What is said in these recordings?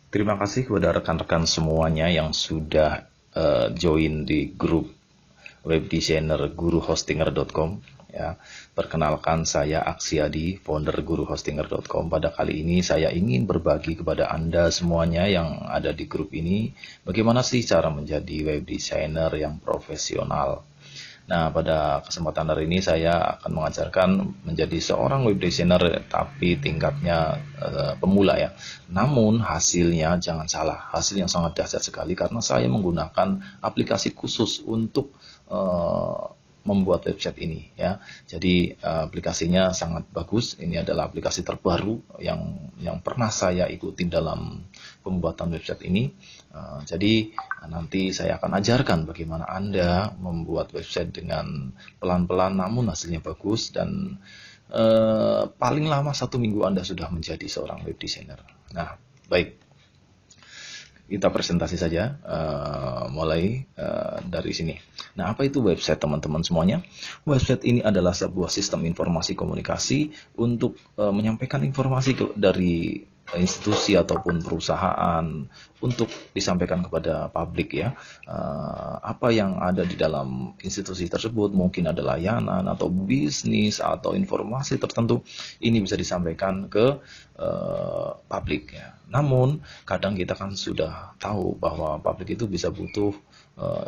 Terima kasih kepada rekan-rekan semuanya yang sudah join di grup web designer guruhostinger.com ya. Perkenalkan, saya Aksiadi, founder guruhostinger.com. Pada kali ini saya ingin berbagi kepada Anda semuanya yang ada di grup ini bagaimana sih cara menjadi web designer yang profesional. Nah, pada kesempatan hari ini saya akan mengajarkan menjadi seorang web designer tapi tingkatnya pemula ya. Namun hasilnya jangan salah, hasilnya sangat dahsyat sekali karena saya menggunakan aplikasi khusus untuk membuat website ini ya. Jadi aplikasinya sangat bagus. Ini adalah aplikasi terbaru yang pernah saya ikuti dalam pembuatan website ini. Jadi nanti saya akan ajarkan bagaimana Anda membuat website dengan pelan-pelan namun hasilnya bagus, dan paling lama 1 minggu Anda sudah menjadi seorang web designer. Nah, baik, kita presentasi saja, mulai dari sini. Nah, apa itu website, teman-teman semuanya? Website ini adalah sebuah sistem informasi komunikasi untuk menyampaikan informasi dari institusi ataupun perusahaan untuk disampaikan kepada publik ya. Apa yang ada di dalam institusi tersebut, mungkin ada layanan atau bisnis atau informasi tertentu, ini bisa disampaikan ke publik ya. Namun kadang kita kan sudah tahu bahwa publik itu bisa butuh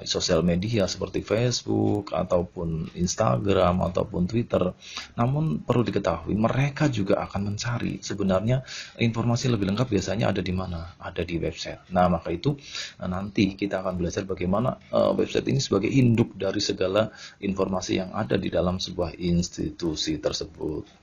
sosial media seperti Facebook ataupun Instagram ataupun Twitter. Namun perlu diketahui, mereka juga akan mencari sebenarnya informasi lebih lengkap biasanya ada di mana? Ada di website. Nah, maka itu nanti kita akan belajar bagaimana website ini sebagai induk dari segala informasi yang ada di dalam sebuah institusi tersebut.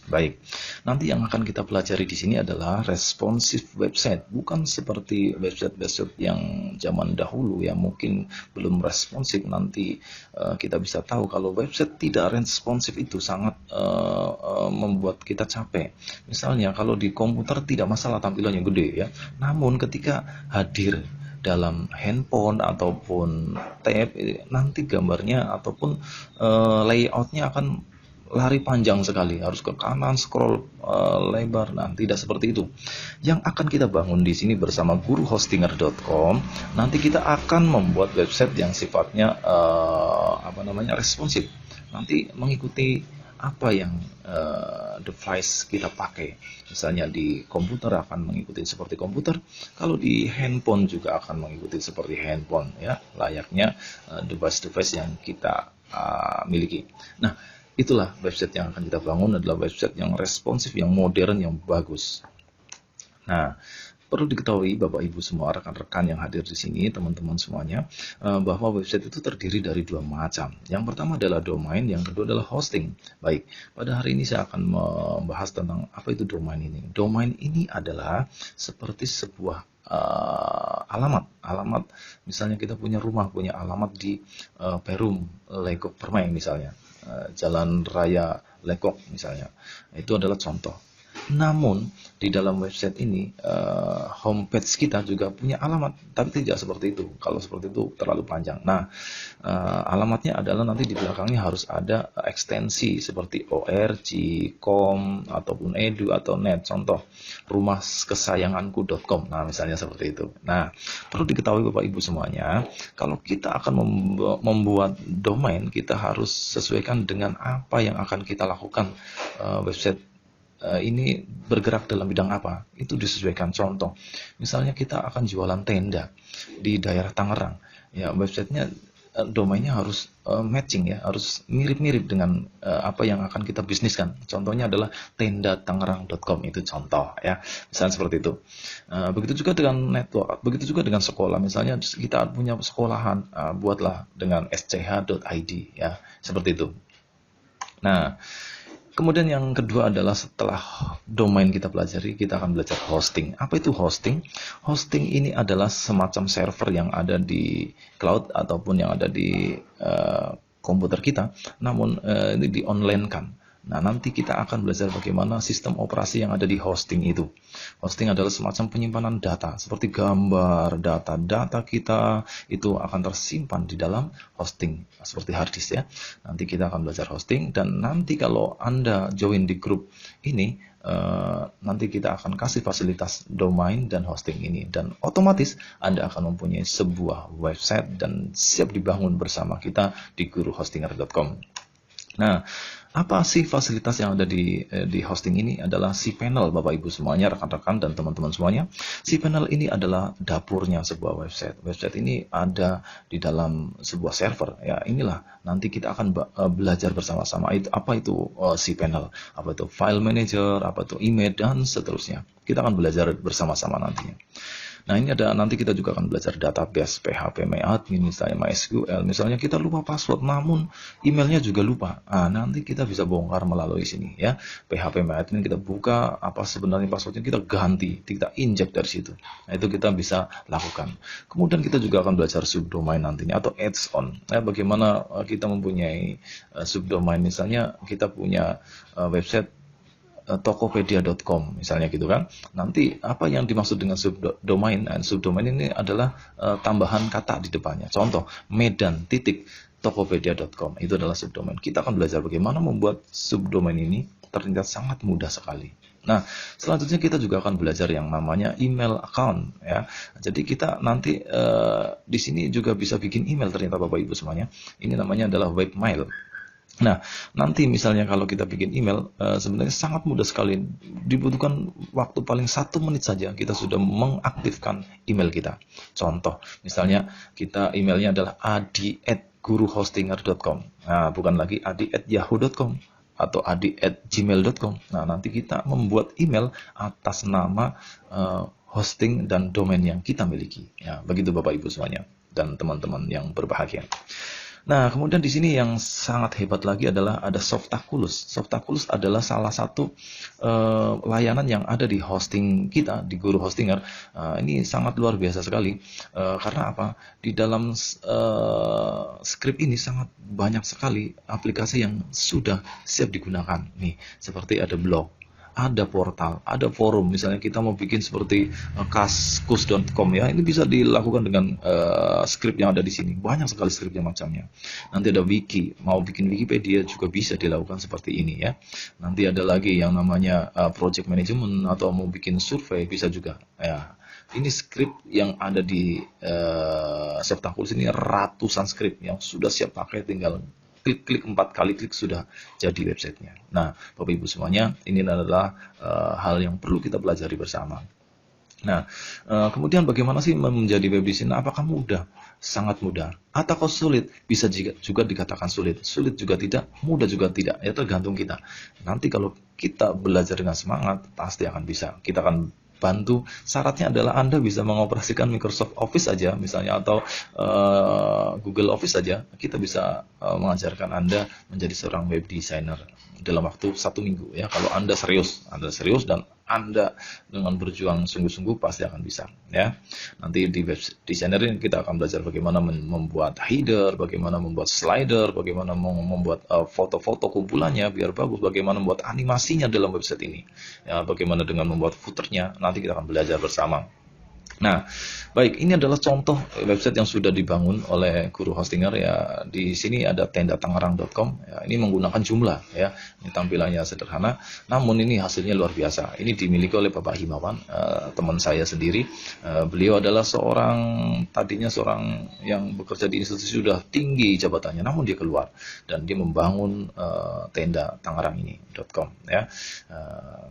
Baik, nanti yang akan kita pelajari di sini adalah responsive website, bukan seperti website-website yang zaman dahulu ya, mungkin belum responsif. Nanti kita bisa tahu kalau website tidak responsif itu sangat membuat kita capek. Misalnya kalau di komputer tidak masalah tampilannya gede ya, namun ketika hadir dalam handphone ataupun tab, nanti gambarnya ataupun layoutnya akan lari panjang sekali, harus ke kanan, scroll lebar. Nah, tidak seperti itu. Yang akan kita bangun di sini bersama guruhostinger.com, nanti kita akan membuat website yang sifatnya responsif. Nanti mengikuti apa yang device kita pakai. Misalnya di komputer akan mengikuti seperti komputer, kalau di handphone juga akan mengikuti seperti handphone ya, layaknya device-device yang kita miliki. Nah, itulah website yang akan kita bangun, adalah website yang responsif, yang modern, yang bagus. Nah, perlu diketahui Bapak Ibu semua, rekan-rekan yang hadir di sini, teman-teman semuanya, bahwa website itu terdiri dari dua macam. Yang pertama adalah domain, yang kedua adalah hosting. Baik, pada hari ini saya akan membahas tentang apa itu domain ini. Domain ini adalah seperti sebuah alamat. Misalnya kita punya rumah, punya alamat di Perum, Legok Permai misalnya, Jalan Raya Lekok misalnya, itu adalah contoh. Namun di dalam website ini homepage kita juga punya alamat, tapi tidak seperti itu. Kalau seperti itu terlalu panjang. Nah, alamatnya adalah nanti di belakangnya harus ada ekstensi seperti org, com ataupun edu atau net. Contoh, rumahkesayanganku.com. Nah, misalnya seperti itu. Nah, perlu diketahui Bapak Ibu semuanya, kalau kita akan membuat domain, kita harus sesuaikan dengan apa yang akan kita lakukan. Website ini bergerak dalam bidang apa, itu disesuaikan. Contoh, misalnya kita akan jualan tenda di daerah Tangerang ya, websitenya domainnya harus matching ya, harus mirip-mirip dengan apa yang akan kita bisniskan. Contohnya adalah tendatangerang.com, itu contoh ya, misalnya seperti itu. Begitu juga dengan network, begitu juga dengan sekolah. Misalnya kita punya sekolahan, buatlah dengan sch.id ya, seperti itu. Nah, kemudian yang kedua adalah setelah domain kita pelajari, kita akan belajar hosting. Apa itu hosting? Hosting ini adalah semacam server yang ada di cloud ataupun yang ada di komputer kita, namun ini di online kan. Nah, nanti kita akan belajar bagaimana sistem operasi yang ada di hosting itu. Hosting adalah semacam penyimpanan data, seperti gambar, data kita itu akan tersimpan di dalam hosting, seperti hard disk ya. Nanti kita akan belajar hosting, dan nanti kalau Anda join di grup ini, nanti kita akan kasih fasilitas domain dan hosting ini, dan otomatis Anda akan mempunyai sebuah website dan siap dibangun bersama kita di guruhostinger.com. Nah, apa sih fasilitas yang ada di hosting ini? Adalah cPanel, Bapak Ibu semuanya, rekan-rekan dan teman-teman semuanya. cPanel ini adalah dapurnya sebuah website. Website ini ada di dalam sebuah server. Ya, inilah nanti kita akan belajar bersama-sama apa itu cPanel, apa itu file manager, apa itu image, dan seterusnya. Kita akan belajar bersama-sama nantinya. Nah, ini ada, nanti kita juga akan belajar database, PHP, MyAdmin, misalnya MySQL. Misalnya kita lupa password, namun emailnya juga lupa. Nah, nanti kita bisa bongkar melalui sini ya. PHP, MyAdmin kita buka, apa sebenarnya passwordnya kita ganti, kita injek dari situ. Nah, itu kita bisa lakukan. Kemudian kita juga akan belajar subdomain nantinya atau add-on. Nah, bagaimana kita mempunyai subdomain, misalnya kita punya website tokopedia.com misalnya gitu kan. Nanti apa yang dimaksud dengan subdomain? Nah, subdomain ini adalah tambahan kata di depannya. Contoh, Medan tokopedia.com itu adalah subdomain. Kita akan belajar bagaimana membuat subdomain ini, ternyata sangat mudah sekali. Nah, selanjutnya kita juga akan belajar yang namanya email account ya. Jadi kita nanti di sini juga bisa bikin email ternyata Bapak Ibu semuanya. Ini namanya adalah webmail. Nah, nanti misalnya kalau kita bikin email, sebenarnya sangat mudah sekali. Dibutuhkan waktu paling 1 menit saja, kita sudah mengaktifkan email kita. Contoh, misalnya kita emailnya adalah adi@guruhostinger.com. Nah, bukan lagi adi@yahoo.com atau adi@gmail.com. Nah, nanti kita membuat email atas nama hosting dan domain yang kita miliki. Ya, begitu Bapak Ibu semuanya dan teman-teman yang berbahagia. Nah, kemudian di sini yang sangat hebat lagi adalah ada Softaculous. Softaculous adalah salah satu layanan yang ada di hosting kita, di Guru Hostinger. Ini sangat luar biasa sekali. Karena apa? Di dalam script ini sangat banyak sekali aplikasi yang sudah siap digunakan. Nih, seperti ada blog, ada portal, ada forum. Misalnya kita mau bikin seperti kaskus.com ya, ini bisa dilakukan dengan script yang ada di sini. Banyak sekali scriptnya macamnya. Nanti ada wiki, mau bikin Wikipedia juga bisa dilakukan seperti ini ya. Nanti ada lagi yang namanya project management atau mau bikin survei bisa juga ya. Ini script yang ada di Softaculous ini ratusan script yang sudah siap pakai, tinggal klik 4 kali klik sudah jadi websitenya. Nah, Bapak Ibu semuanya, ini adalah hal yang perlu kita pelajari bersama. Nah, kemudian bagaimana sih menjadi web designer? Apakah mudah? Sangat mudah. Atau sulit? Bisa juga dikatakan sulit. Sulit juga tidak, mudah juga tidak. Ya tergantung kita. Nanti kalau kita belajar dengan semangat, pasti akan bisa. Kita akan bantu. Syaratnya adalah Anda bisa mengoperasikan Microsoft Office saja misalnya, atau Google Office saja. Kita bisa mengajarkan Anda menjadi seorang web designer dalam waktu 1 minggu ya. Kalau Anda serius dan Anda dengan berjuang sungguh-sungguh, pasti akan bisa ya. Nanti di web designer ini kita akan belajar bagaimana membuat header, bagaimana membuat slider, bagaimana membuat foto-foto kumpulannya biar bagus, bagaimana membuat animasinya dalam website ini ya, bagaimana dengan membuat footernya. Nanti kita akan belajar bersama. Nah, baik, ini adalah contoh website yang sudah dibangun oleh Guru Hostinger ya. Di sini ada tendatangerang.com ya, ini menggunakan jumlah ya. Ini tampilannya sederhana, namun ini hasilnya luar biasa. Ini dimiliki oleh Bapak Himawan, teman saya sendiri. Beliau adalah tadinya seorang yang bekerja di institusi sudah tinggi jabatannya, namun dia keluar dan dia membangun tenda Tangerang ini.com ya.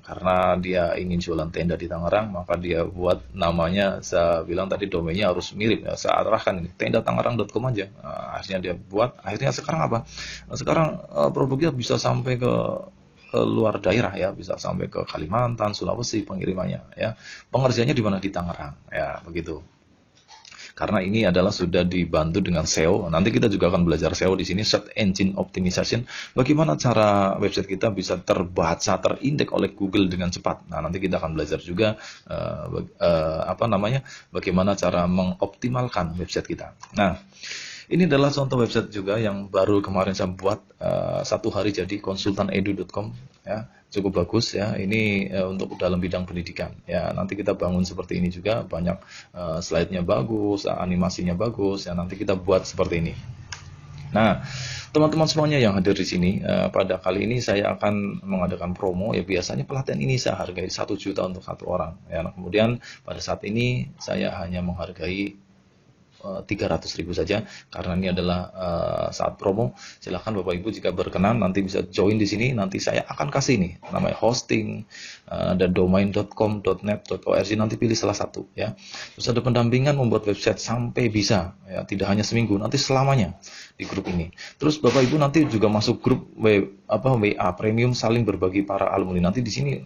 Karena dia ingin jualan tenda di Tangerang, maka dia buat namanya, saya bilang tadi domainnya harus mirip ya, saya arahkan ini tendatangerang.com aja. Akhirnya dia buat, akhirnya sekarang apa? Sekarang produknya bisa sampai ke luar daerah ya, bisa sampai ke Kalimantan, Sulawesi pengirimannya ya. Pengerjaannya di mana? Di Tangerang ya, begitu. Karena ini adalah sudah dibantu dengan SEO. Nanti kita juga akan belajar SEO di sini, Search Engine Optimization. Bagaimana cara website kita bisa terbaca, terindeks oleh Google dengan cepat. Nah, nanti kita akan belajar juga bagaimana cara mengoptimalkan website kita. Nah, Ini adalah contoh website juga yang baru kemarin saya buat, 1 hari jadi, konsultanedu.com ya, cukup bagus ya. Ini untuk dalam bidang pendidikan ya. Nanti kita bangun seperti ini juga, banyak slide-nya bagus, animasinya bagus ya. Nanti kita buat seperti ini. Nah, teman-teman semuanya yang hadir di sini, pada kali ini saya akan mengadakan promo ya. Biasanya pelatihan ini saya hargai 1 juta untuk 1 orang ya. Nah, kemudian pada saat ini saya hanya menghargai 300.000 saja karena ini adalah saat promo. Silahkan Bapak Ibu jika berkenan nanti bisa join di sini. Nanti saya akan kasih nih namanya hosting, ada domain.com, .net, .org, nanti pilih salah satu ya. Terus ada pendampingan membuat website sampai bisa ya, tidak hanya seminggu, nanti selamanya di grup ini. Terus Bapak Ibu nanti juga masuk grup WA premium saling berbagi para alumni. Nanti di sini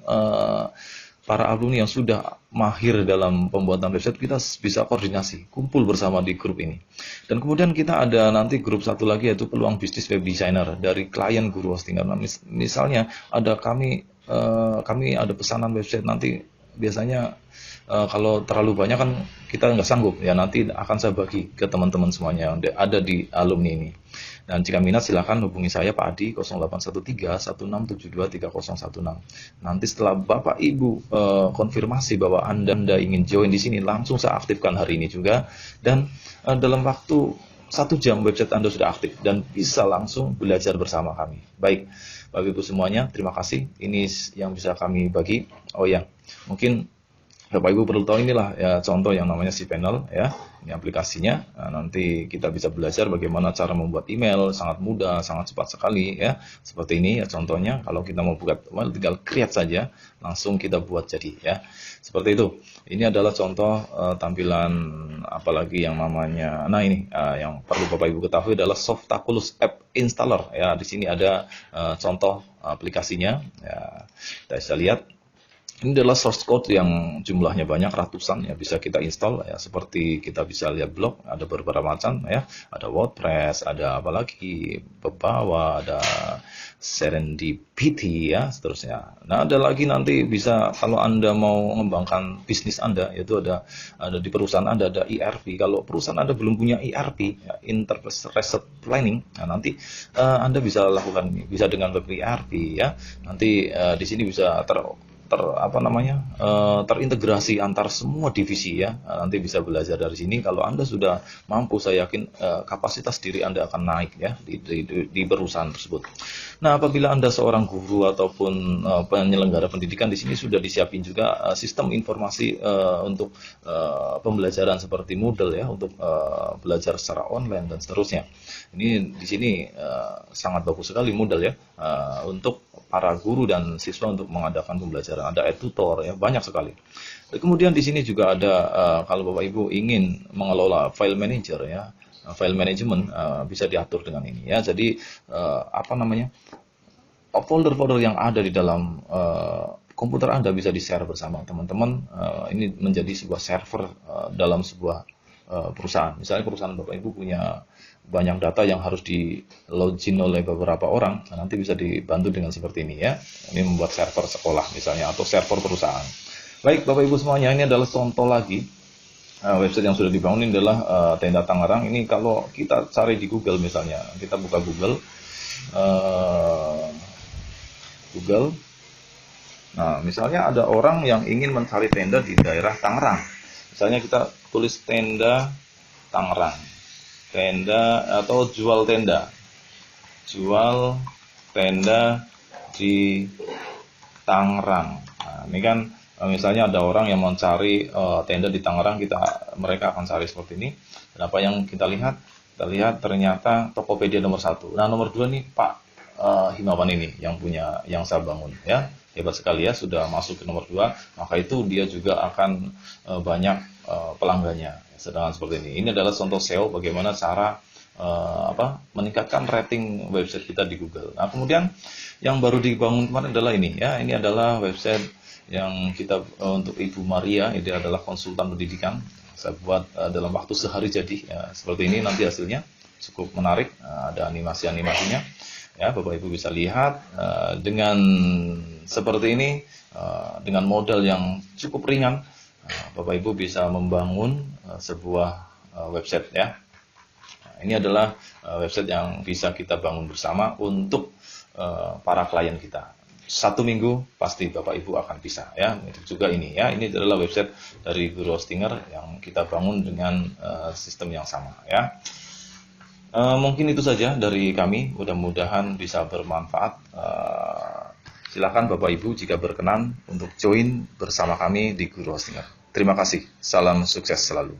para alumni yang sudah mahir dalam pembuatan website, kita bisa koordinasi, kumpul bersama di grup ini. Dan kemudian kita ada nanti grup satu lagi, yaitu peluang bisnis web designer dari klien guru hosting. Nah, misalnya ada kami ada pesanan website, nanti biasanya kalau terlalu banyak kan kita nggak sanggup ya, nanti akan saya bagi ke teman-teman semuanya yang ada di alumni ini. Dan jika minat silahkan hubungi saya Pak Adi 0813-1672-3016. Nanti setelah Bapak Ibu konfirmasi bahwa Anda ingin join di sini, langsung saya aktifkan hari ini juga. Dan dalam waktu 1 jam website Anda sudah aktif dan bisa langsung belajar bersama kami. Baik, Bapak Ibu semuanya, terima kasih. Ini yang bisa kami bagi. Oh ya, mungkin Bapak Ibu perlu tahu inilah ya, contoh yang namanya cPanel ya. Ini aplikasinya. Nah, nanti kita bisa belajar bagaimana cara membuat email, sangat mudah, sangat cepat sekali ya. Seperti ini ya contohnya. Kalau kita mau buat email tinggal create saja, langsung kita buat jadi ya. Seperti itu. Ini adalah contoh tampilan apalagi yang namanya. Nah, ini yang perlu Bapak Ibu ketahui adalah Softaculous App Installer ya. Di sini ada contoh aplikasinya ya. Kita bisa lihat. Ini adalah source code yang jumlahnya banyak, ratusan ya, bisa kita install ya. Seperti kita bisa lihat blog, ada beberapa macam ya, ada WordPress, ada apalagi Bebawa, ada Serendipity ya, seterusnya. Nah, ada lagi nanti bisa kalau Anda mau mengembangkan bisnis Anda, yaitu ada di perusahaan Anda ada ERP. Kalau perusahaan Anda belum punya ERP, ya, Enterprise Resource Planning, nah nanti Anda bisa lakukan ini, bisa dengan web ERP ya. Nanti di sini bisa terintegrasi antar semua divisi ya. Nanti bisa belajar dari sini. Kalau Anda sudah mampu, saya yakin kapasitas diri Anda akan naik ya di perusahaan tersebut. Nah, apabila Anda seorang guru ataupun penyelenggara pendidikan, di sini sudah disiapin juga sistem informasi untuk pembelajaran seperti Moodle ya, untuk belajar secara online dan seterusnya. Ini di sini sangat bagus sekali Moodle ya, untuk para guru dan siswa untuk mengadakan pembelajaran. Ada e-tutor ya, banyak sekali. Dan kemudian di sini juga ada kalau Bapak Ibu ingin mengelola file manager ya, file management bisa diatur dengan ini ya. Jadi folder-folder yang ada di dalam komputer Anda bisa di-share bersama teman-teman. Ini menjadi sebuah server dalam sebuah perusahaan. Misalnya perusahaan Bapak Ibu punya banyak data yang harus di login oleh beberapa orang, nah, nanti bisa dibantu dengan seperti ini ya. Ini membuat server sekolah misalnya atau server perusahaan. Baik Bapak Ibu semuanya, ini adalah contoh lagi website yang sudah dibangun. Ini adalah Tenda Tangerang. Ini kalau kita cari di Google misalnya, kita buka Google. Nah, misalnya ada orang yang ingin mencari tenda di daerah Tangerang. Misalnya kita tulis tenda Tangerang. Tenda atau jual tenda di Tangerang. Nah, ini kan misalnya ada orang yang mencari tenda di Tangerang, mereka akan cari seperti ini. Dan apa yang kita lihat ternyata Tokopedia nomor 1. Nah, nomor 2 nih Pak Himawan ini yang saya bangun ya. Hebat sekali ya, sudah masuk ke nomor 2, maka itu dia juga akan banyak pelanggannya. Sedangkan seperti ini. Ini adalah contoh SEO bagaimana cara meningkatkan rating website kita di Google. Nah, kemudian yang baru dibangun kemarin adalah ini ya. Ini adalah website yang kita untuk Ibu Maria, ini adalah konsultan pendidikan. Saya buat dalam waktu sehari jadi ya, seperti ini nanti hasilnya cukup menarik. Ada animasi-animasinya. Ya, Bapak Ibu bisa lihat dengan seperti ini, dengan modal yang cukup ringan, Bapak Ibu bisa membangun sebuah website ya. Ini adalah website yang bisa kita bangun bersama untuk para klien kita. 1 minggu pasti Bapak Ibu akan bisa ya. Itu juga ini ya. Ini adalah website dari Guru Hostinger yang kita bangun dengan sistem yang sama ya. Mungkin itu saja dari kami. Mudah-mudahan bisa bermanfaat. Silakan Bapak Ibu jika berkenan untuk join bersama kami di Guru Hostinger. Terima kasih. Salam sukses selalu.